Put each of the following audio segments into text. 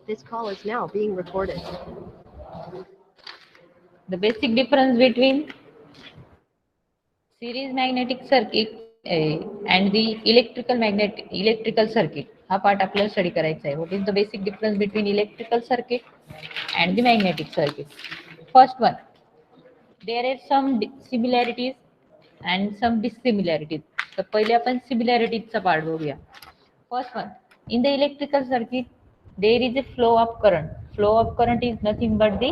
This call is now being recorded. The basic difference between series magnetic circuit and the electrical circuit हा part आपल्याला study करायचा आहे. What is the basic difference between electrical circuit and the magnetic circuit. First one, there are some similarities and some dissimilarities. तर पहिले आपण सिमिलॅरिटीजचा part बघूया. First one, in the electrical circuit there is a flow of current. Flow of current is nothing but the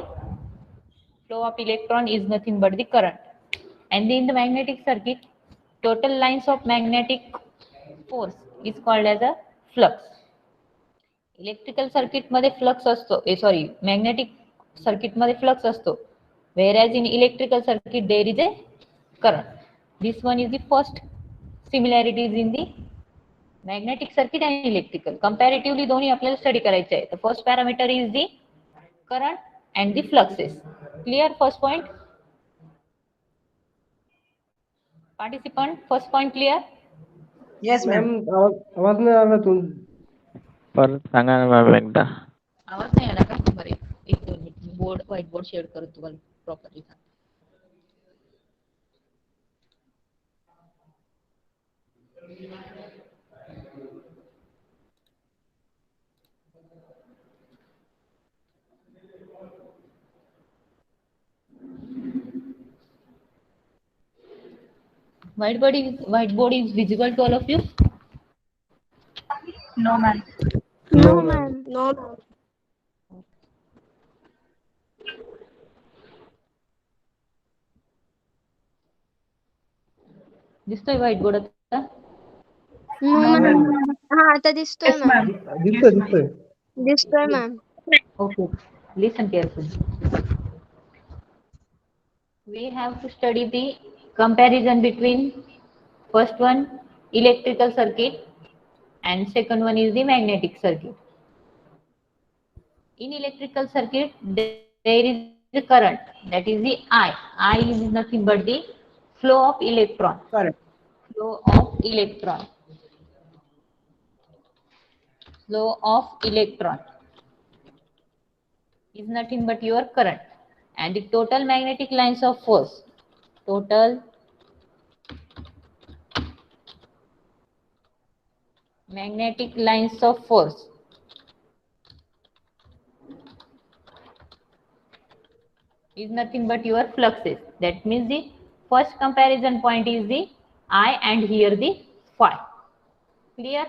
flow of electron is nothing but the current. And in the magnetic circuit, total lines of magnetic force is called as a flux. Electrical circuit मध्ये flux असतो, sorry magnetic circuit मध्ये flux असतो, whereas in electrical circuit there is a current. This one is the first similarities in the magnetic circuit and electrical. Comparatively दोन्ही आपल्याला study करायचे आहे. The first parameter is the current and the fluxes. Clear first point? Participant, first point clear? Yes, ma'am. आवाज नाही आला तुम परत सांगा ना मॅम एकदा. आवाज नाही आला का? बरं, एक दोन minute board white board share करत तुम्हाला प्रॉपरली सांग. Whiteboard is visible to all of you? No, ma'am. No, ma'am. No, ma'am. दिसतोय व्हाईटबोर्ड आता? No, ma'am. हा आता दिसतोय Yes, मॅम. ma'am. दिसतोय दिसतोय. दिसतोय ma'am. Okay, listen carefully. We have to study the comparison between first one electrical circuit and second one is the magnetic circuit. In electrical circuit there is a current, that is the I. I is nothing but the flow of electron. Correct. Flow of electron. Flow of electron is nothing but your current. And the total magnetic lines of force, total magnetic lines of force is nothing but your fluxes. That means the first comparison point is the I and here the phi. Clear?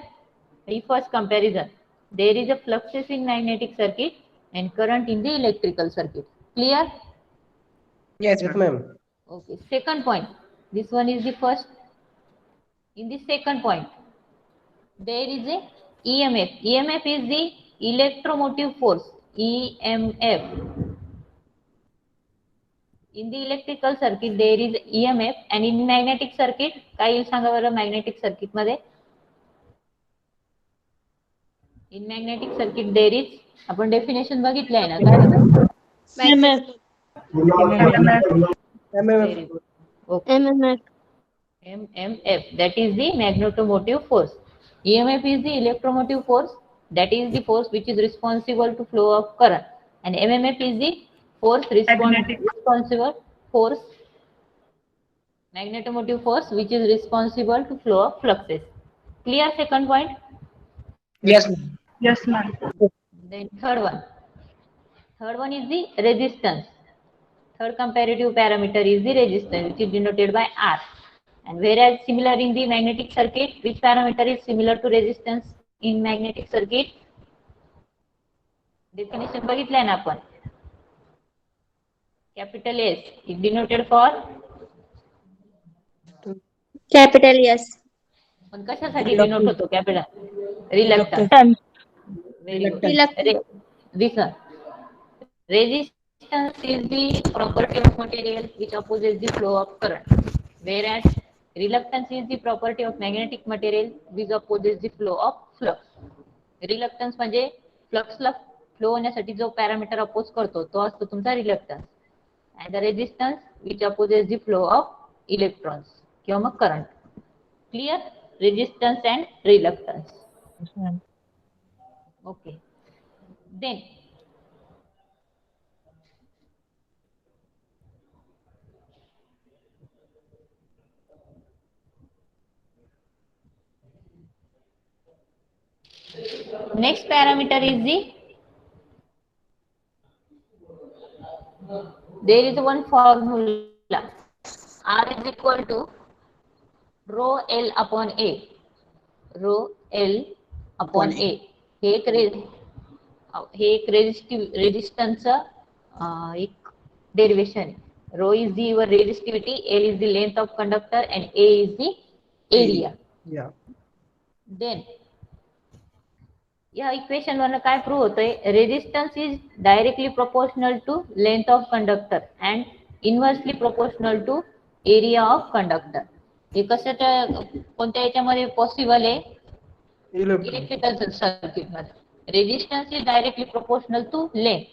The first comparison. There is a fluxes in magnetic circuit and current in the electrical circuit. Clear? Yes, Yes, ma'am. ma'am. Okay. Second point. This one is the first. In the second point, there is a EMF. EMF is the electromotive force. EMF. In the electrical circuit there is EMF and in magnetic circuit काय येईल सांगा बरं magnetic circuit मध्ये. In magnetic circuit there is, आपण definition बघितलं आहे ना काय? MMF. MMF. Very good. Okay. MMF. MMF, that is the magnetomotive force. EMF is the electromotive force, that is the force which is responsible to flow of current, and MMF is the force responsible force, magnetomotive force which is responsible to flow of fluxes. Clear second point? Yes, ma'am. Yes, ma'am. Then third one. Third one is the resistance. Third comparative parameter is the resistance, which is denoted by R. And whereas similar in the magnetic circuit, which parameter is similar to resistance in magnetic circuit? Definition बघितलंय ना आपण. Capital S is denoted for Capital S. पण कशासाठी denote होतो capital? Reluctance. Very good. Reluctance. This one. Resistance is the property of material which opposes the flow of current, whereas reluctance is the property of magnetic material which opposes the flow of flux. Reluctance म्हणजे फ्लक्सला flow होण्यासाठी जो parameter oppose करतो तो असतो तुमचा reluctance, and the resistance which opposes the flow of electrons किंवा मग current. Clear? Resistance and reluctance. Yes, ma'am. Okay. Then next parameter is there is one formula, R is equal to rho L upon A. Rho L upon A. हे एक रेजिस्टन्सचं एक derivation आहे. Rho is the your resistivity, L is the length of conductor, and A is the area. Yeah. Then या equation वरनं काय prove होतंय, resistance is directly proportional to length of conductor and inversely proportional to area of conductor. हे कशाच्या कोणत्या याच्यामध्ये possible आहे, electrical circuit मध्ये resistance is directly proportional to length.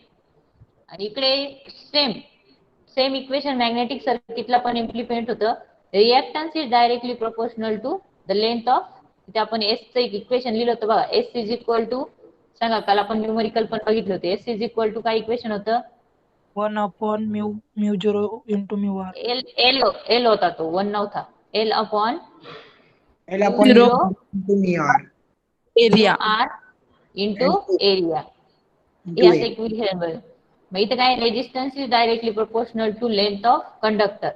आणि इकडे सेम इक्वेशन मॅग्नेटिक सर्किटला पण इम्प्लिमेंट होतं. Reactance is directly proportional to the length of, इथे आपण एस चं एक इक्वेशन लिहिलं होतं बघा, एस इज इक्वल टू, सांगा काल आपण न्यूमेरिकल पण बघितलं होतं. एस इज इक्वल टू काय इक्वेशन होतं, 1 mu 0 into mu r. L होता तो, 1 नव्हता. L upon L/0 into mu r. Area r into area. हे असं इक्वेशन बघ. मग इथे काय, resistance is directly proportional to length of conductor.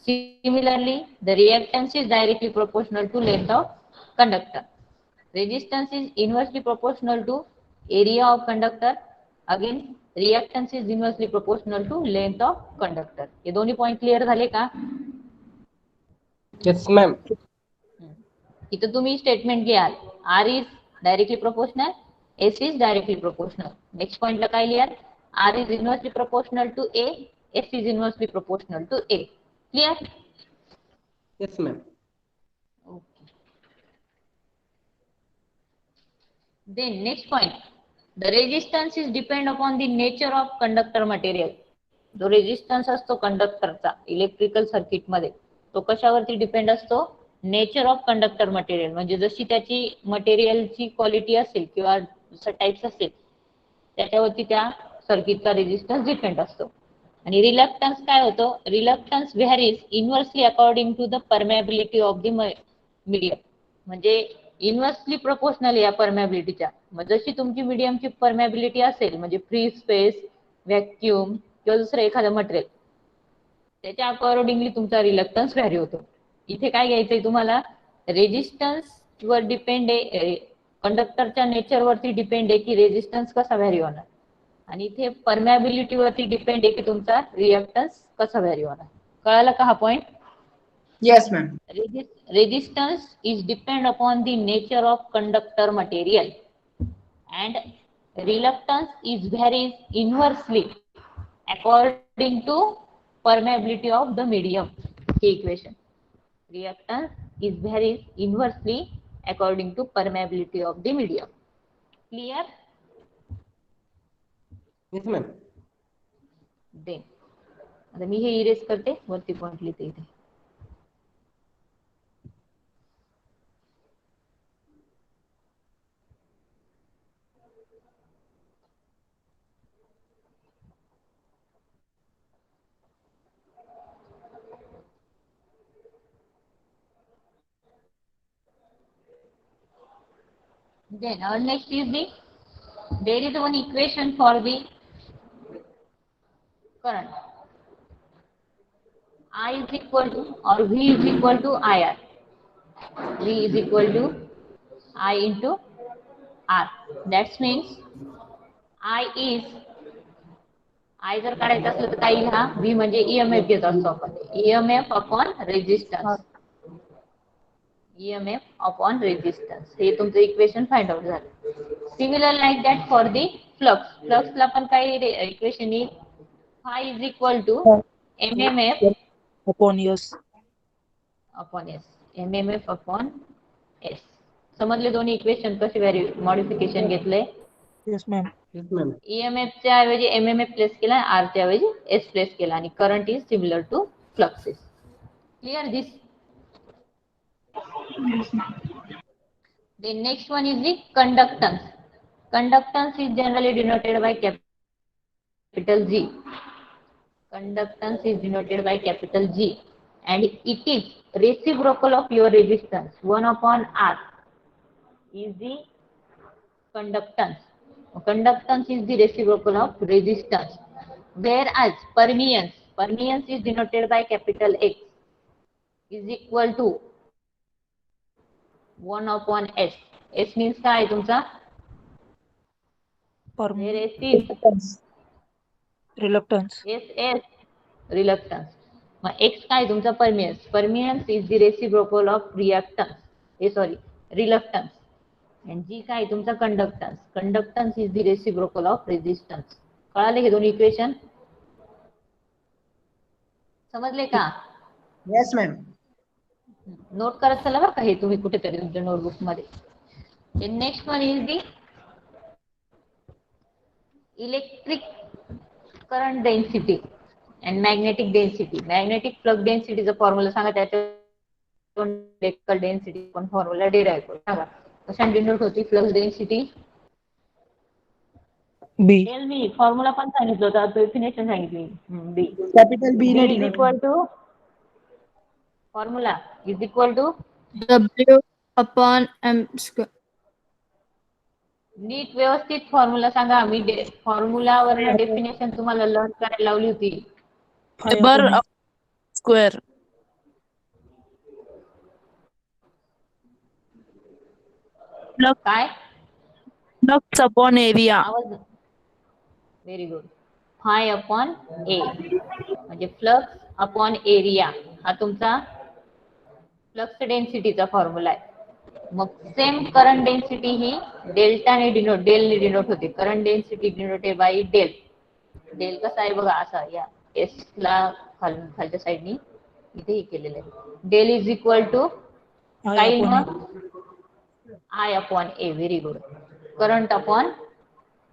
Similarly, the reactance is directly proportional to length of conductor. Resistance is inversely proportional to area of conductor. Again, reactance is inversely proportional to length of conductor. हे दोन्ही point clear झाले का? Yes ma'am. इथं तुम्ही statement घ्याल, R is directly proportional, S is directly proportional. Next पॉइंटला काय लिहाल, R is inversely proportional to A, S is inversely proportional to A. Clear? Yes ma'am. Okay. Then next point, the resistance is depend upon the nature of conductor material. जो resistance असतो कंडक्टरचा electrical circuit मध्ये, तो कशावरती depend असतो, nature of conductor material. म्हणजे जशी त्याची मटेरियलची क्वालिटी असेल किंवा टाइप्स असेल त्याच्यावरती त्या सर्किटचा रेजिस्टन्स डिपेंड असतो. आणि रिलक्टन्स काय होतो, reluctance varies inversely according to the permeability of the medium. म्हणजे इनव्हर्सली प्रोपोर्शनल या परमेबिलिटीच्या. मग जशी तुमची मीडियमची परमेबिलिटी असेल, म्हणजे फ्री स्पेस, व्हॅक्यूम किंवा दुसरं एखादं मटेरियल, त्याच्या अकॉर्डिंगली तुमचा रिलक्टन्स व्हॅरी होतो. इथे काय घ्यायचंय तुम्हाला, रेजिस्टन्स वर डिपेंड आहे, कंडक्टरच्या नेचर वरती डिपेंड आहे की रेजिस्टन्स कसा व्हॅरी होणार. आणि इथे परमेबिलिटी वरती डिपेंड आहे की तुमचा रिएक्टन्स कसा व्हॅरी होणार. कळालं का हा point? Yes, ma'am. Resistance is depend upon the nature of conductor material and reluctance is varies inversely according to permeability of the medium. Equation. Reactance is varies inversely according to permeability of the medium. Clear? Yes ma'am. Then आता मी हे erase करते, वरती point लिहिते इथे. Then our next is there is one equation for the current. I is equal to or V is equal to IR. V is equal to I into R. That means I जर काढायचं असलं तर काय लिहा, V म्हणजे EMF घेत असतो आपण, EMF upon resistance. EMF upon resistance. हे तुमचं इक्वेशन फाइंड आउट झालं. Similar like that for the flux. फ्लक्सला पण काय इक्वेशन येईल, phi is equal to MMF upon S. Upon S. MMF upon S. समजले दोन्ही इक्वेशन कसे मॉडिफिकेशन घेतले. Yes ma'am. Yes ma'am. EMF च्या ऐवजी MMF प्लेस केला, R च्या ऐवजी S प्लेस केला, आणि current is similar to fluxes. Clear this? The next one is the conductance. Conductance is generally denoted by capital G. Conductance is denoted by capital G, and it is reciprocal of your resistance. 1 upon R is the conductance. Conductance is the reciprocal of resistance. Whereas permeance is denoted by capital X, is equal to 1 upon S. S means काय आहे तुमचा? Where S is Reluctance. S reluctance. मग X काय तुमचा? Permeance is the reciprocal of reluctance. And G काय तुमचा? Conductance is the reciprocal of resistance. कळाले हे दोन इक्वेशन? समजले का? Yes, ma'am. नोट करत चला बरं का हे तुम्ही कुठेतरी तुमच्या नोटबुक मध्ये. Next one is the electric current density and magnetic density. Magnetic flux डेन्सिटीचा फॉर्म्युला सांगा, त्याच्या इलेक्ट्रिकल डेन्सिटी पण फॉर्म्युला डिराइव्ह करू सांगा. कशाने डिनोट होती flux density? B. Tell me. Formula पण सांगितलं होतं, डेफिनेशन सांगितली. बी. Capital B ने is denote. Equal to formula is equal to W upon M square. नीट व्यवस्थित फॉर्म्युला सांगा. मी फॉर्म्युलावर डेफिनेशन तुम्हाला लर्न करायला लावली होती. Weber square. काय? Flux upon area. आवाज. Very good. फाय अपॉन ए म्हणजे फ्लक्स अपॉन एरिया हा तुमचा फ्लक्स डेन्सिटीचा फॉर्म्युला आहे. मग सेम करंट डेन्सिटी ही डेलने डिनोट होते. Current density denoted by del. Del कसा आहे बघा, असा या एस ला खालच्या साईडनी इथे हे केलेलं आहे. डेल इज इक्वल टू काय मग? I upon A. Very good. Current upon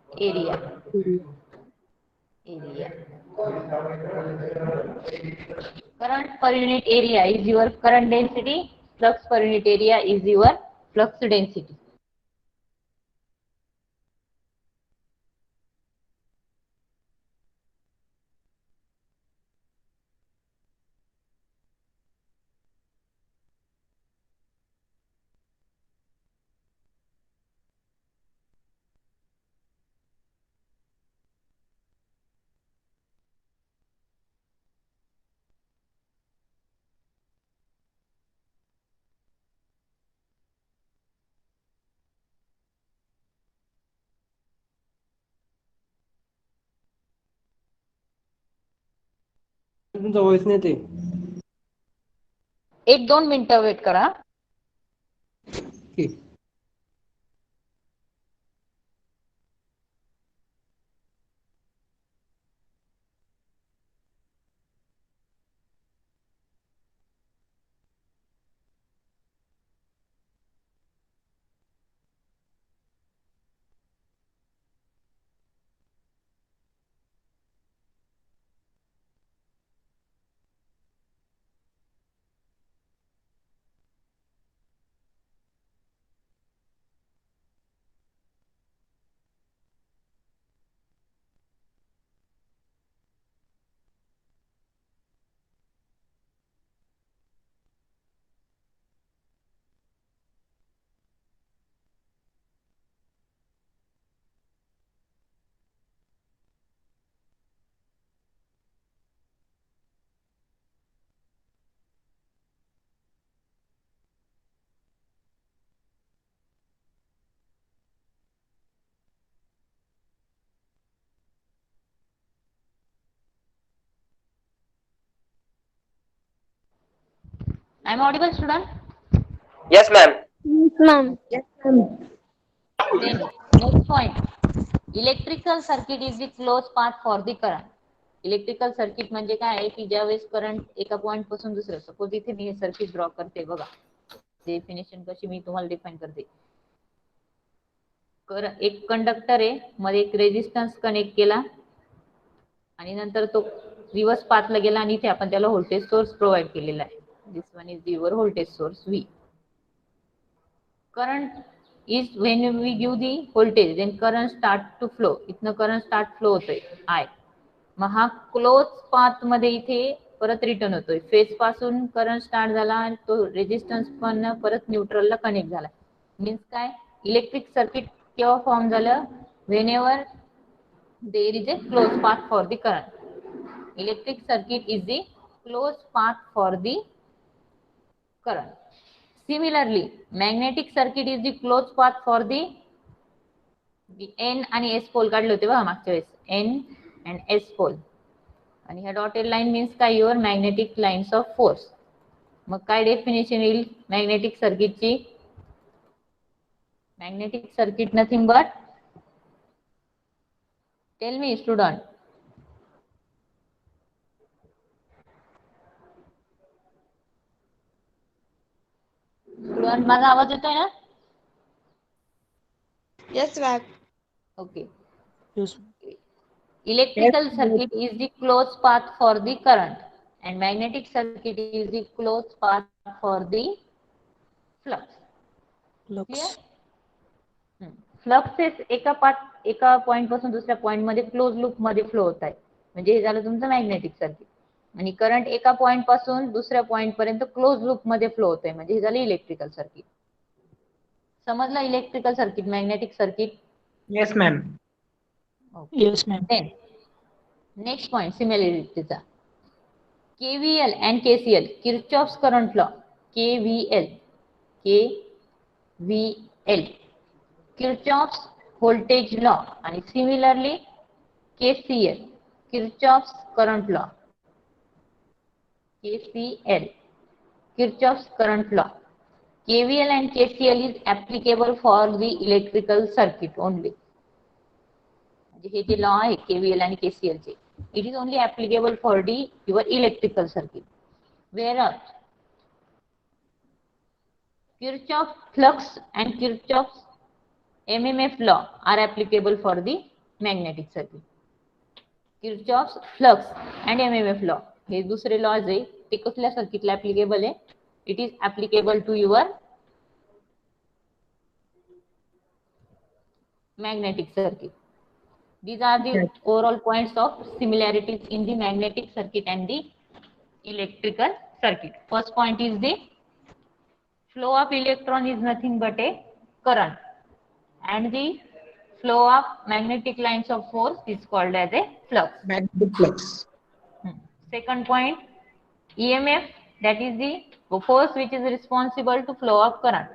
area. Current per unit area is your current density. Flux per unit area is your flux density. तुमचा व्हॉइस नाही ते. 1-2 मिनिटं वेट करा. ठीक. I am audible, student? Yes, ma'am. Ma'am. Then next point. Electrical circuit is the closed path for the current. Electrical circuit म्हणजे काय आहे की ज्यावेळेस करंट एका पॉइंट पासून दुसऱ्या, सपोज इथे मी हे सर्किट ड्रॉ करते बघा, डेफिनेशन कशी मी तुम्हाला डिफाइन करते. एक कंडक्टर आहे, मध्ये एक रेजिस्टन्स कनेक्ट केला आणि नंतर तो रिव्हर्स पाथला गेला आणि इथे आपण त्याला व्होल्टेज सोर्स प्रोव्हाइड केलेला आहे. This one is your voltage source V. Current is when we give the voltage, then current start to flow. इथनं current start flow होतोय I. मग हा क्लोज पाथ मध्ये इथे परत रिटर्न होतोय. फेज पासून करंट स्टार्ट झाला आणि तो रेजिस्टन्स पण परत न्यूट्रलला कनेक्ट झाला. मीन्स काय, इलेक्ट्रिक सर्किट केव्हा फॉर्म झालं, whenever there is a closed path for the current. Electric circuit is the closed path for the current. Similarly, magnetic circuit is the closed path for the N आणि S pole काढले होते बघा मागच्या वेळेस, N and S pole. आणि ह्या dotted line means काय, your magnetic lines of force. मग काय डेफिनेशन येईल मॅग्नेटिक सर्किटची? Magnetic circuit nothing but, tell me student. Student माझा आवाज येतोय ना? Yes, ma'am. Okay. Yes. Electrical Yes. circuit is the closed path for the current, and magnetic circuit is the closed path for the flux. Flux. Clear? Fluxes एका point पासून दुसऱ्या point मध्ये close loop मध्ये flow होत आहे, म्हणजे हे झालं तुमचं मॅग्नेटिक सर्किट. आणि करंट एका पॉइंट पासून दुसऱ्या पॉइंट पर्यंत क्लोज लूप मध्ये फ्लो होत आहे, म्हणजे हे झालं इलेक्ट्रिकल सर्किट. समजलं electrical circuit, magnetic circuit? Yes, ma'am. Yes, ma'am. Then next point, similarityचा. KVL and KCL, Kirchhoff's current law. KVL, Kirchhoff's voltage law, आणि similarly KCL, Kirchhoff's current law. KCL, Kirchhoff's current law. KVL and KCL is applicable for the electrical circuit only. हे जे law आहे KVL आणि KCL चे, it is only applicable for the your electrical circuit. Whereas Kirchhoff's flux and Kirchhoff's MMF law are applicable for the magnetic circuit. Kirchhoff's flux and MMF law हे दुसरे lodge आहे, ते कुठल्या सर्किटला applicable आहे? It is applicable to your magnetic circuit. These are the overall points of similarities in the magnetic circuit and the electrical circuit. First point is the flow of electron is nothing but a current, and the flow of magnetic lines of force is called as a flux. Magnetic flux. Second point, EMF, that is the force which is responsible to flow of current,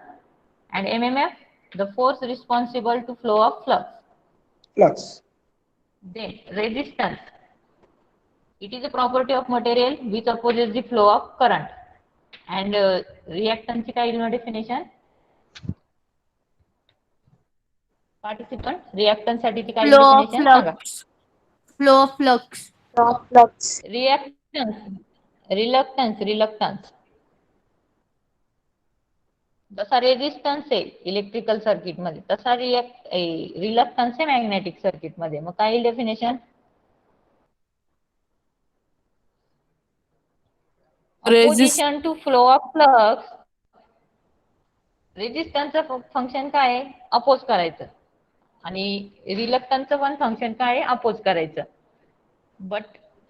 and MMF, the force responsible to flow of flux. Flux. Then resistance, it is a property of material which opposes the flow of current. And reactance काय येईल definition? Participant, reactance साठी काय definition सांगा? Flow of flux. Reluctance. जसा resistance आहे electrical circuit मध्ये, तसा reluctance आहे मॅग्नेटिक सर्किट मध्ये. मग काय definition? Opposition to flow of flux. रेजिस्टन्सचं फंक्शन काय आहे? अपोज करायचं. आणि रिलक्टन्सचं पण फंक्शन काय आहे? अपोज करायचं. But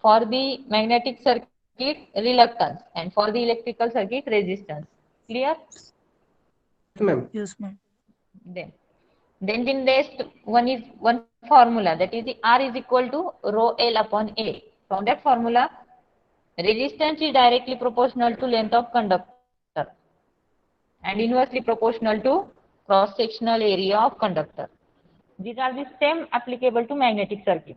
for the magnetic circuit reluctance, and for the electrical circuit resistance. Clear? Yes, ma'am. Yes, ma'am. Then the next one is one formula, that is the R is equal to rho L upon A. From that formula, resistance is directly proportional to length of conductor and inversely proportional to cross sectional area of conductor. These are the same applicable to magnetic circuit.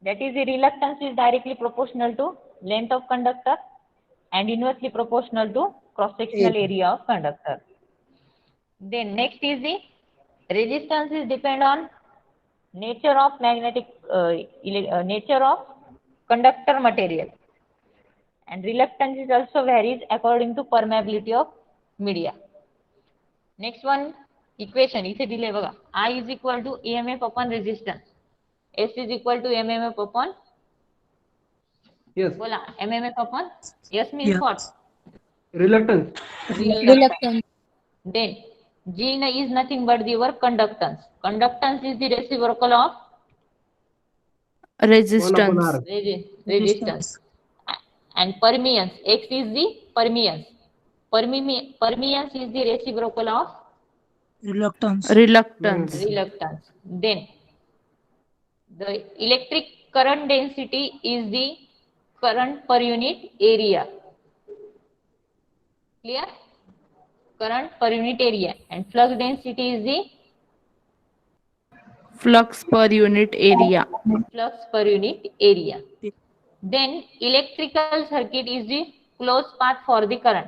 That is, the reluctance is directly proportional to length of conductor and inversely proportional to cross-sectional area of conductor. Then next is the resistance is depend on nature of nature of conductor material, and reluctance is also varies according to permeability of media. Next one equation इथे दिले बघा, I is equal to EMF upon resistance, S is equal to MMF upon, Yes. बोला, MMF upon S means Yeah. what? Reluctance. Reluctance. Then G is nothing but your conductance. Conductance is the reciprocal of 1 upon resistance, R. resistance. And permeance, X is the permeance. Permeance is the reciprocal of Reluctance. reluctance, reluctance. Then the electric current density is the current per unit area. Clear? Current per unit area. And flux density is the flux per unit area, flux per unit area. Then electrical circuit is the closed path for the current,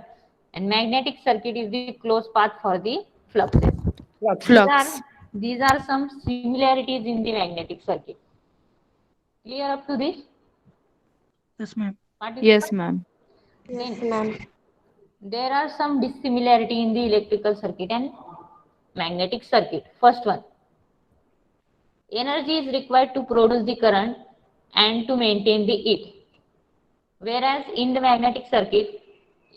and magnetic circuit is the closed path for the fluxes. flux. These are some similarities in the magnetic circuit. Clear up to this? Yes, ma'am. Yes, ma'am. Yes, ma'am. There are some dissimilarity in the electrical circuit and magnetic circuit. First one, energy is required to produce the current and to maintain the it. Whereas in the magnetic circuit,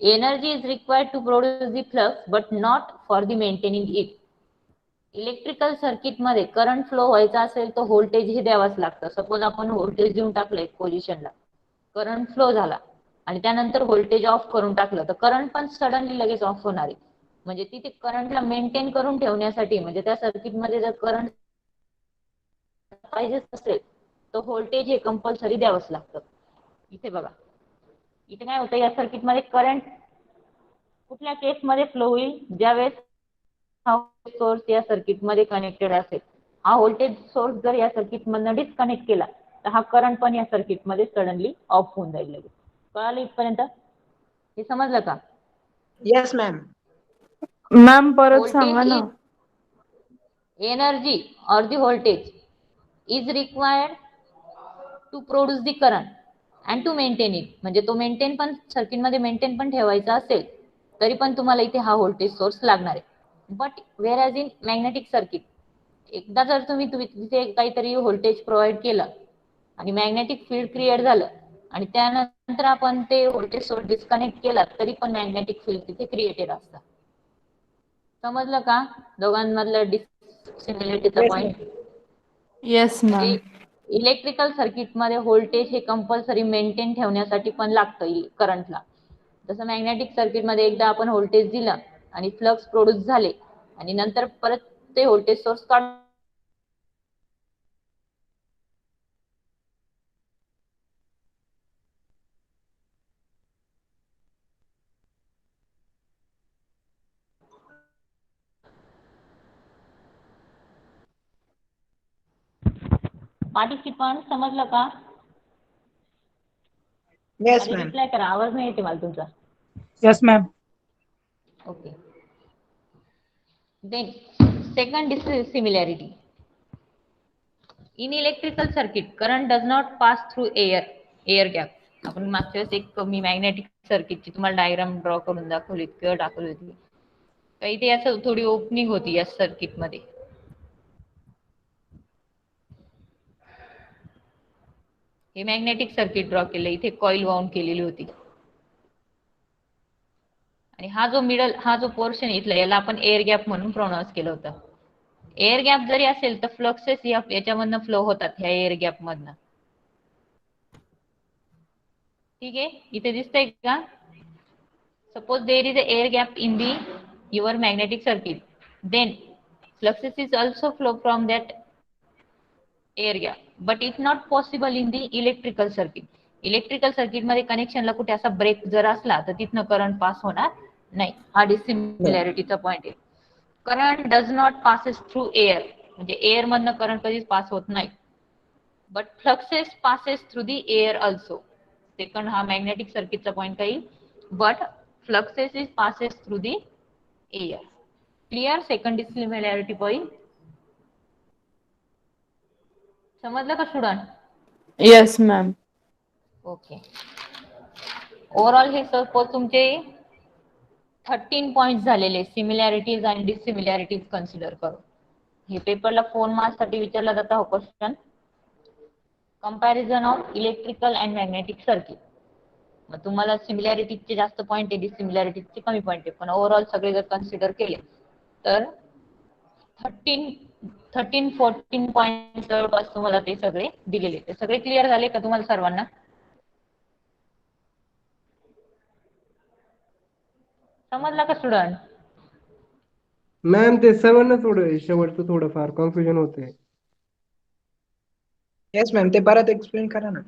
energy is required to produce the flux but not for the maintaining it. Electrical circuit मध्ये current flow व्हायचा असेल तर voltage हे द्यावाच लागतं. Suppose आपण voltage देऊन टाकलं एक पोझिशनला, करंट फ्लो झाला आणि त्यानंतर व्होल्टेज ऑफ करून टाकलं तर करंट पण सडनली लगेच ऑफ होणार आहे. म्हणजे तिथे करंटला मेंटेन करून ठेवण्यासाठी, म्हणजे त्या सर्किटमध्ये जर करंट पाहिजे असेल तर व्होल्टेज हे कंपल्सरी द्यावंच लागतं. इथे बघा, इथे काय होतं, या सर्किटमध्ये करंट कुठल्या केसमध्ये फ्लो होईल, ज्यावेळेस हा सोर्स या सर्किटमध्ये कनेक्टेड असेल. हा व्होल्टेज सोर्स जर या सर्किट मधनं डिस्कनेक्ट केला तर हा करंट पण या सर्किटमध्ये सडनली ऑफ होऊन जाईल. लगेच कळालं इथपर्यंत? हे समजलं का? Yes, ma'am. मॅम परत सांगा ना. Energy or the voltage is required to produce the current and to maintain it. म्हणजे तो मेंटेन पण सर्किटमध्ये मेंटेन पण ठेवायचा असेल तरी पण तुम्हाला इथे हा व्होल्टेज सोर्स लागणार आहे. बट वेअरॅज इन मॅग्नेटिक सर्किट, एकदा जर तुम्ही तिथे काहीतरी व्होल्टेज प्रोव्हाइड केलं आणि मॅग्नेटिक फील्ड क्रिएट झालं आणि त्यानंतर आपण ते व्होल्टेज सोर्स डिस्कनेक्ट केला तरी पण मॅग्नेटिक फील्ड तिथे क्रिएटेड असतं. समजलं का दोघांमधलं डिसिमिलॅरिटीचा Yes, point? Yes ma'am. Electrical circuit मध्ये व्होल्टेज हे कंपल्सरी मेंटेन ठेवण्यासाठी पण लागतं करंटला. जसं मॅग्नेटिक सर्किट मध्ये एकदा आपण व्होल्टेज दिलं आणि फ्लक्स प्रोड्यूस झाले आणि नंतर परत ते व्होल्टेज सोर्स काढून पार्टिसिपंट समजलं का? Yes, ma'am. रिप्लाय करा, आवाज नाही येते मला तुमचा. Yes, ma'am. Okay. Then second dissimilarity. In electrical circuit, current does not pass through air gap. आपण मागच्या वेळेस एक मी मॅग्नेटिक सर्किटची तुम्हाला डायग्राम ड्रॉ करून दाखवली किंवा दाखवली होती. काही ते असं थोडी ओपनिंग होती या सर्किट मध्ये. हे मॅग्नेटिक सर्किट ड्रॉ केलं, इथे कॉइल वाउंड केलेली होती आणि हा जो पोर्शन इथला याला आपण एअर गॅप म्हणून प्रोनाउन्स केलं होतं. एअर गॅप जरी असेल तर फ्लक्सेस याच्यामधनं फ्लो होतात ह्या एअर गॅप मधनं. ठीक आहे, इथे दिसतंय का? Suppose there is a air gap in the your magnetic circuit, then fluxes is also flow from that air gap, but it's not possible in the electrical circuit. Electrical circuit मध्ये कनेक्शनला कुठे असा break जर असला तर तिथनं current pass होणार नाही. हा डिसिमिलॅरिटीचा पॉइंट आहे. Current does not passes through air, म्हणजे एअर मधनं करंट कधीच पास होत नाही. But fluxes passes through the air also. Second हा मॅग्नेटिक सर्किटचा पॉइंट काही, but fluxes is passes through the air. Clear? Second dissimilarity point समजलं का student? Yes ma'am. Okay. Overall हे सपोज तुमचे 13 पॉइंट झालेले सिमिलॅरिटीज आणि डिसिमिलॅरिटीज कन्सिडर करून. हे पेपरला 4 मार्क्स साठी विचारला जाता हा question. Comparison of electrical and magnetic circuit. मग तुम्हाला सिमिलॅरिटीजचे जास्त पॉइंट आहे, डिसिमिलॅरिटीजचे कमी पॉइंट आहे, पण ओव्हरऑल सगळे जर कन्सिडर केले तर 13-14 पॉईंट जवळपास तुम्हाला ते सगळे दिलेले. ते सगळे क्लिअर झाले का तुम्हाला सर्वांना? समजला का स्टुडंट? मॅम ते 7 थोडं शेवटचं थोडंफार कन्फ्युजन होते. येस मॅम, ते परत एक्सप्लेन करा ना.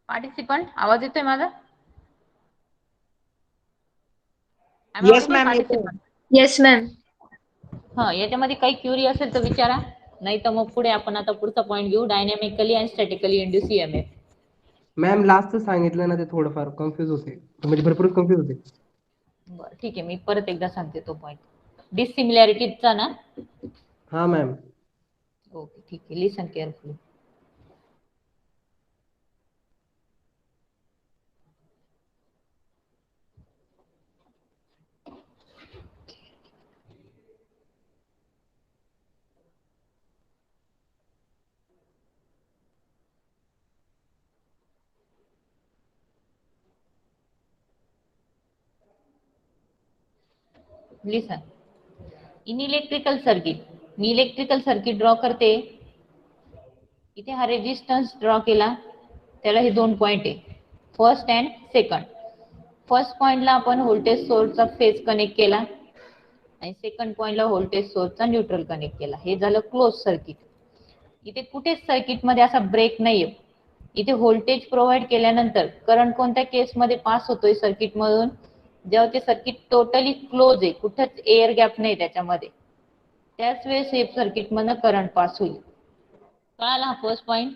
पार्टिसिपंट, आवाज येतोय माझा? येस मॅम, येतो. Yes ma'am. हा, याच्यामध्ये काही क्युरी असेल तर विचारा, नाही तर मग पुढे आपण आता पुढचा पॉईंट घेऊ, dynamically and statically induce EMF. Ma'am last सांगितलं ना ते थोडंफार कन्फ्युज होते, म्हणजे भरपूर कन्फ्युज होते. बरं ठीक आहे, मी परत एकदा सांगते तो पॉईंट. डिसिमिलॅरिटीजचा ना? हा मॅम. ओके ठीक आहे, listen carefully. Listen. In electrical circuit, मी इलेक्ट्रिकल सर्किट ड्रॉ करते. इथे हा रेजिस्टन्स ड्रॉ केला, त्याला हे 2 पॉइंट आहे, फर्स्ट अँड सेकंड. फर्स्ट पॉइंटला आपण व्होल्टेज सोर्सचा फेज कनेक्ट केला आणि सेकंड पॉइंटला व्होल्टेज सोर्सचा न्यूट्रल कनेक्ट केला. हे झालं क्लोज सर्किट. इथे कुठेच सर्किटमध्ये असा ब्रेक नाहीये. इथे व्होल्टेज प्रोव्हाइड केल्यानंतर करंट कोणत्या केसमध्ये पास होतोय सर्किटमधून? जेव्हा ते सर्किट टोटली क्लोज आहे, कुठेच एअर गॅप नाही त्याच्यामध्ये, त्याच वेळेस हे सर्किट मधनं करंट पास होईल. कळाला हा first point?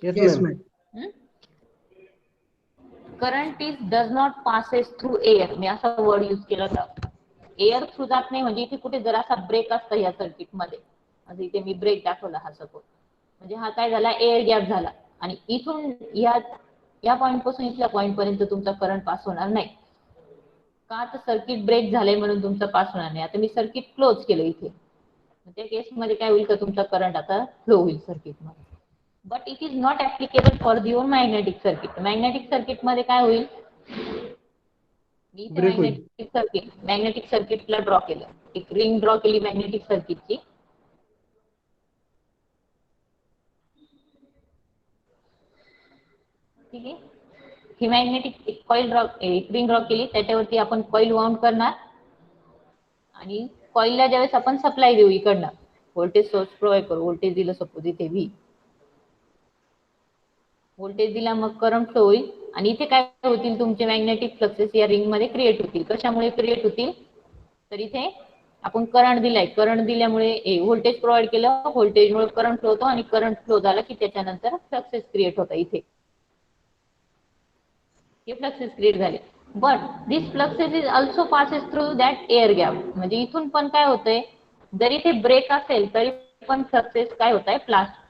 Yes ma'am. Current is does not passes through air, मी असा वर्ड यूज केला होता. एअर थ्रू जात नाही, म्हणजे इथे कुठे जरासा ब्रेक असतं या सर्किट मध्ये. म्हणजे इथे मी ब्रेक दाखवला हा सपोज, म्हणजे हा काय झाला, एअर गॅप झाला आणि इथून या पॉईंट पासून इथल्या पॉईंट पर्यंत तुमचा करंट पास होणार नाही. का तर सर्किट ब्रेक झालंय म्हणून तुमचा पास होणार नाही. आता मी सर्किट क्लोज केलं इथे, त्या केस मध्ये काय होईल, तर तुमचा करंट आता फ्लो होईल सर्किट मध्ये. But it is not applicable for your magnetic circuit. Magnetic circuit मध्ये काय होईल, मी इथे मॅग्नेटिक सर्किटला ड्रॉ केलं, एक रिंग ड्रॉ केली मॅग्नेटिक सर्किटची. ठीक आहे, ही मॅग्नेटिक एक कॉइल ड्रॉ, एक रिंग ड्रॉ केली, त्याच्यावरती आपण कॉइल वाउंड करणार आणि कॉइलला ज्यावेळेस आपण सप्लाय देऊ, इकडनं व्होल्टेज सोर्स प्रोव्हाइड करू, व्होल्टेज दिलं सपोज इथे व्ही, व्होल्टेज दिला मग करंट फ्लो होईल आणि इथे काय होतील, तुमचे मॅग्नेटिक फ्लक्सेस या रिंग मध्ये क्रिएट होतील. कशामुळे क्रिएट होतील, तर इथे आपण करंट दिलाय, करंट दिल्यामुळे व्होल्टेज प्रोव्हाइड केलं, व्होल्टेजमुळे करंट फ्लो होतो आणि करंट फ्लो झाला की त्याच्यानंतर फ्लक्सेस क्रिएट होतात. इथे हे फ्लक्सेस क्रिएट झाले. But this fluxes is also passes through that air gap, म्हणजे इथून पण काय होतंय, जरी ते ब्रेक असेल तरी पण फ्लक्सेस काय होत आहे,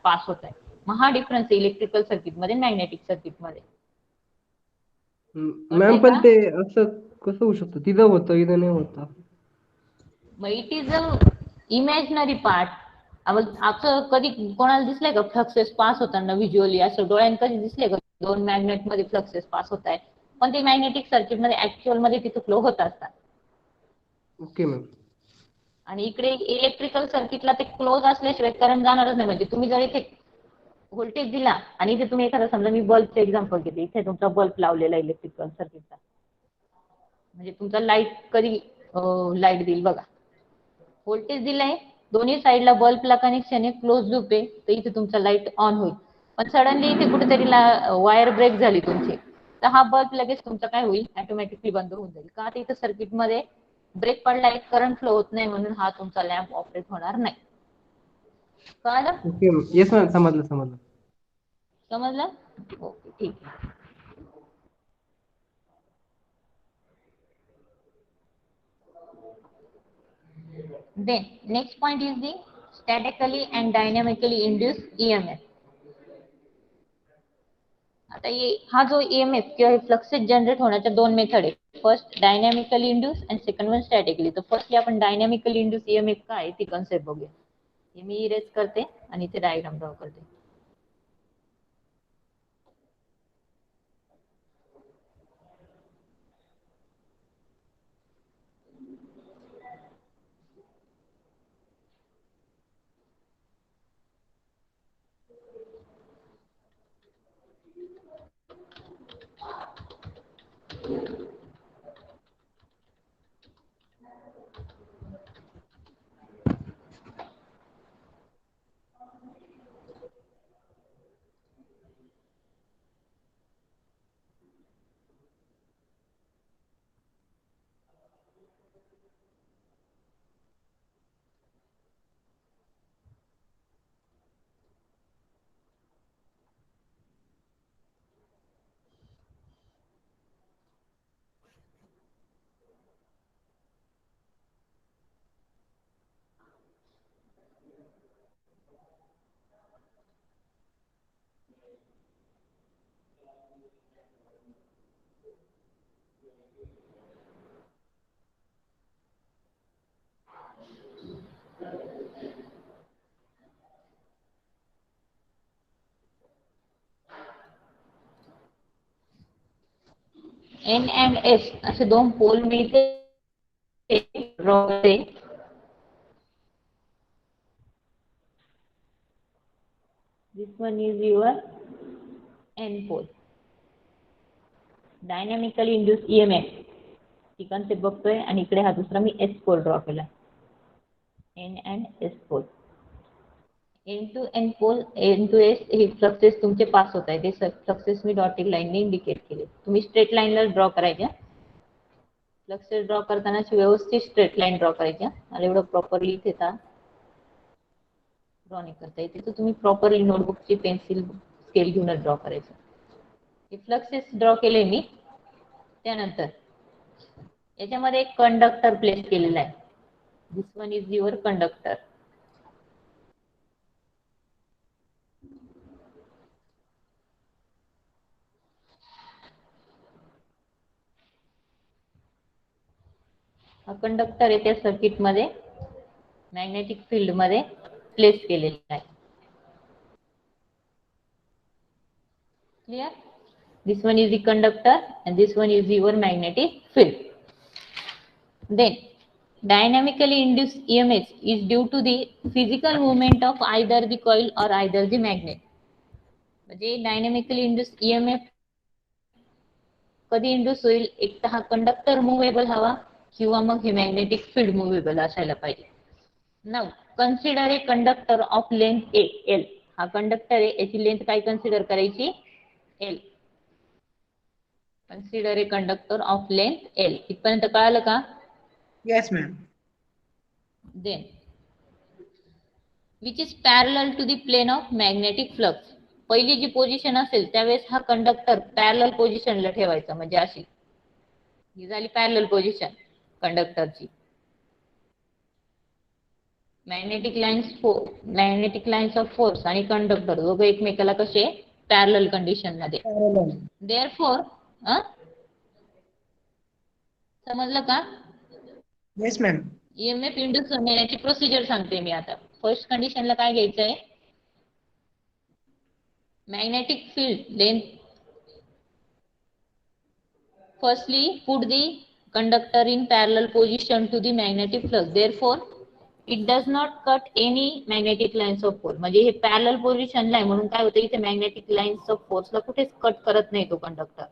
पास होत आहे. मग हा डिफरन्स इलेक्ट्रिकल सर्किट मध्ये मॅग्नेटिक सर्किट मध्ये. मॅम पण ते असं कसं होऊ शकतं, तिथं होतं इथं नाही होतं? मग it is a imaginary part. असं कधी कोणाला दिसलंय का फ्लक्सेस पास होताना व्हिज्युअली, असं डोळ्यानं कधी दिसले का दोन मॅग्नेट मध्ये फ्लक्सेस पास होत आहे? पण ते मॅग्नेटिक सर्किट मध्ये ऍक्च्युअल मध्ये तिथे फ्लो होत असतात. Okay ma'am. आणि इकडे इलेक्ट्रिकल सर्किटला ते क्लोज असल्याशिवाय करंट जाणारच नाही. म्हणजे तुम्ही जर इथे व्होल्टेज दिला आणि इथे तुम्ही एखादा, समजा मी बल्बचं एक्झाम्पल घेते, इथे तुमचा बल्ब लावलेला इलेक्ट्रिकल सर्किटचा, म्हणजे तुमचा लाईट कधी लाईट देईल बघा, व्होल्टेज दिलाय, दोन्ही साईडला बल्बला कनेक्शन आहे, क्लोज लूप आहे, तर इथे तुमचा लाईट ऑन होईल. पण सडनली इथे कुठेतरी वायर ब्रेक झाली तुमची, तर हा बल्ब लगेच तुमचा काय होईल, ऑटोमॅटिकली बंद होऊन जाईल. का तर इथे सर्किटमध्ये ब्रेक पडलाय, करंट फ्लो होत नाही म्हणून हा तुमचा लॅम्प ऑपरेट होणार नाही. कळलं? ओके येस मॅम, समजलं समजलं. समजलं? ओके, ठीक आहे. Then next point is the statically and dynamically induced EMF. आता हा जो EMF किंवा हे फ्लक्सेस जनरेट होण्याच्या दोन मेथड आहे. First dynamically induce and second one statically. तर फर्स्टली आपण डायनॅमिकली इंड्यूस EMF काय आहे ती कन्सेप्ट बघूया. हे मी इरेज करते आणि इथे डायग्राम ड्रॉ करते. N and S असे दोन पोल मी इथे ड्रॉ करते. This one is your N pole. Dynamically induced EMF ती कन्सेप्ट बघतोय आणि इकडे हा दुसरा मी S पोल ड्रॉ केला. N and S pole. N to N pole, N to S हे फ्लक्सेस तुमचे पास होत आहे. ते फ्लक्सेस मी डॉटेड लाईनने इंडिकेट केले. तुम्ही स्ट्रेट लाईनला ड्रॉ करायच्या. फ्लक्सेस ड्रॉ करताना व्यवस्थित स्ट्रेट लाईन ड्रॉ करायच्या. मला एवढं प्रॉपरली इथे ड्रॉ नाही करता येते, तर तुम्ही प्रॉपरली नोटबुकची पेन्सिल स्केल घेऊनच ड्रॉ करायचं. हे फ्लक्सेस ड्रॉ केले मी. त्यानंतर याच्यामध्ये एक कंडक्टर प्लेस केलेला आहे. This one is your conductor. हा कंडक्टर आहे त्या सर्किट मध्ये मॅग्नेटिक फील्ड मध्ये प्लेस केलेला आहे. Clear? This one is the conductor and this one is your magnetic field. Then dynamically induced EMF is due to the physical movement of either the coil or either the magnet. म्हणजे dynamically induced EMF कधी induce होईल? एक तर हा conductor movable हवा किंवा मग हे मॅग्नेटिक फील्ड मुव्हेबल असायला पाहिजे. Now consider a conductor of length L. हा कंडक्टर आहे, याची लेंथ काय कन्सिडर करायची? L. Consider a conductor of length L. इथपर्यंत कळालं का? Yes, ma'am. Then which is parallel to the plane of magnetic flux. पहिली जी पोझिशन असेल त्यावेळेस हा कंडक्टर पॅरलल पोझिशनला ठेवायचा, म्हणजे अशी ही झाली पॅरलल पोझिशन कंडक्टरची. मॅग्नेटिक लाईन्स ऑफ फोर्स आणि कंडक्टर दोघे एकमेकाला कसे पॅरलल कंडिशन मध्ये. देअरफॉर समजलं का? Yes, ma'am. EMF इंड्यूस होण्याची प्रोसिजर सांगते मी आता. फर्स्ट कंडिशनला काय घ्यायचंय? magnetic field length. Firstly, put the conductor in parallel position to the magnetic flux. Therefore, it does not cut any magnetic lines of force. म्हणजे हे पॅरलल पोझिशनला आहे म्हणून काय होतं, इथे मॅग्नेटिक लाईन्स ऑफ फोर्सला कुठेच कट करत नाही तो कंडक्टर.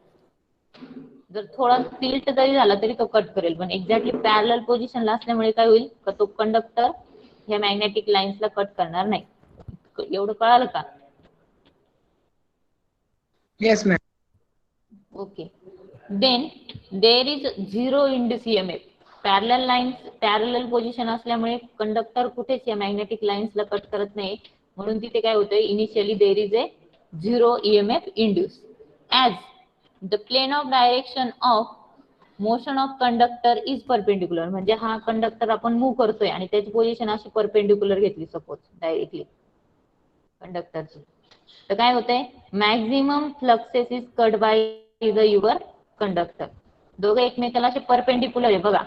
जर थोडा टिल्ट जरी झाला तरी तो कट करेल, पण एक्झॅक्टली पॅरलल पोझिशनला असल्यामुळे काय होईल का तो कंडक्टर ह्या मॅग्नेटिक लाईन्सला कट करणार नाही. एवढं कळालं का? Yes, ma'am. Okay. Then there is zero induced EMF. Parallel position असल्यामुळे कंडक्टर कुठेच या मॅग्नेटिक लाईन्सला कट करत नाही, म्हणून तिथे काय होतंय, initially there is a zero EMF induce as the plane of direction of motion of conductor is perpendicular. म्हणजे हा कंडक्टर आपण मूव्ह करतोय आणि त्याची पोझिशन अशी परपेंडिक्युलर घेतली सपोज डायरेक्टली कंडक्टरची, तर काय होतंय, maximum fluxes is cut by the your conductor. दोघे एकमेकाला असे परपेंडिक्युलर आहे बघा,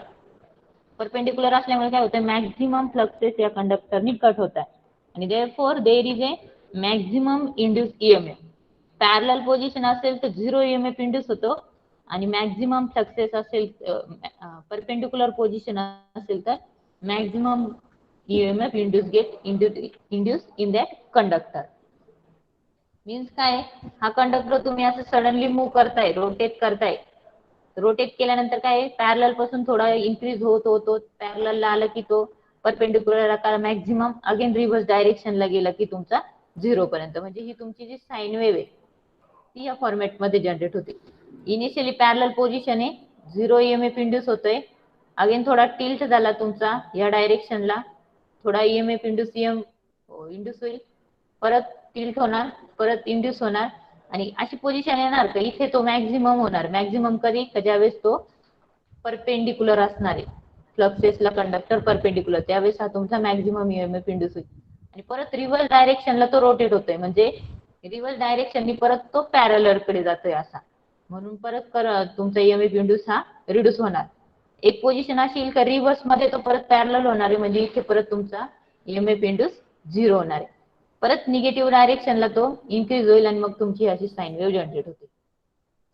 परपेंडिक्युलर असल्यामुळे काय होतं, मॅक्झिमम फ्लक्सेस या कंडक्टरनी कट होत आहे आणि therefore there is a maximum induce EMF. Parallel position असेल तर झिरो ईएमएफ इंड्यूस होतो आणि मॅक्झिमम फ्लक्सेस असेल, परपेंडिक्युलर पोझिशन असेल तर maximum EMF induce in that conductor. Means काय, हा कंडक्टर तुम्ही असं सडनली मूव्ह करताय, रोटेट करताय, रोटेट केल्यानंतर काय, पॅरलल पासून थोडा इन्क्रीज होत होत पॅरलल आला की तो परपेंडिक्युलर आकार मॅक्झिमम अगेन रिव्हर्स डायरेक्शनला गेला की तुमचा झिरो पर्यंत. म्हणजे ही तुमची जी साइन वेव्ह आहे ती या फॉर्मॅट मध्ये जनरेट होते. इनिशियली पॅरलल पोझिशन आहे, झिरो ईएमएफ इंड्यूस होतोय, अगेन थोडा टिल्ट झाला तुमचा या डायरेक्शनला, थोडा ईएमएफ इंड्यूस होईल, परत टिल्ट होणार, परत इंड्यूस होणार आणि अशी पोझिशन येणार का इथे तो मॅक्झिमम होणार. मॅक्झिमम कधी, ज्यावेळेस तो परपेंडिक्युलर असणार आहे, फ्लक्सेसला कंडक्टर परपेंडिक्युलर, त्यावेळेस हा तुमचा मॅक्झिमम ईएमएफ इंड्यूस होईल आणि परत रिव्हर्स डायरेक्शनला तो रोटेट होतोय, म्हणजे रिव्हर्स डायरेक्शननी परत तो पॅरलर कडे जातोय असा, म्हणून परत तुमचा ईएमएफ इंड्यूस हा रिड्यूस होणार. एक पोझिशन अशी येईल का रिव्हर्स मध्ये तो परत पॅरलल होणार आहे, म्हणजे इथे परत तुमचा ईएमएफ इंड्यूस झिरो होणार आहे, परत निगेटिव्ह डायरेक्शनला तो इन्क्रीज होईल आणि मग तुमची अशी साइन वेव्ह जनरेट होते.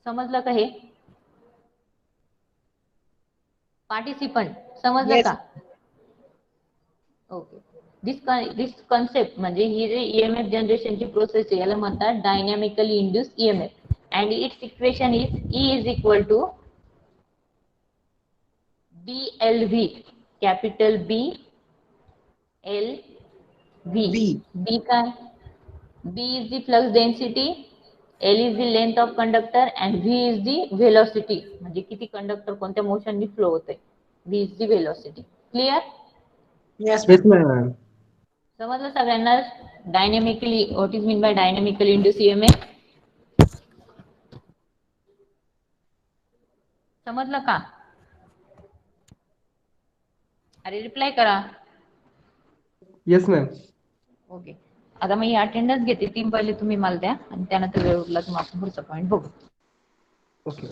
समजलं का हे पार्टिसिपंट, समजलं Yes. का? ओके. दिस कॉन्सेप्ट म्हणजे ही जे ईएमएफ जनरेशनची प्रोसेस आहे याला म्हणतात dynamically induce EMF and it's equation is E is equal to BLV, capital B L V. B. B काय? B is the flux density, L is the length of conductor and V is the velocity. म्हणजे किती conductor कोणत्या मोशननी flow होते. V is the velocity. क्लिअर? Yes, yes ma'am. Ma'am. समजलं सगळ्यांना dynamically what is mean by dynamical induce EMF? समजलं का? अरे रिप्लाय करा. Yes ma'am. ओके. आता मी अटेंडन्स घेते, 3 पहिले तुम्ही मला द्या आणि त्यानंतर वेळ उरला तुम्ही आपण पुढचा पॉईंट बघू. ओके.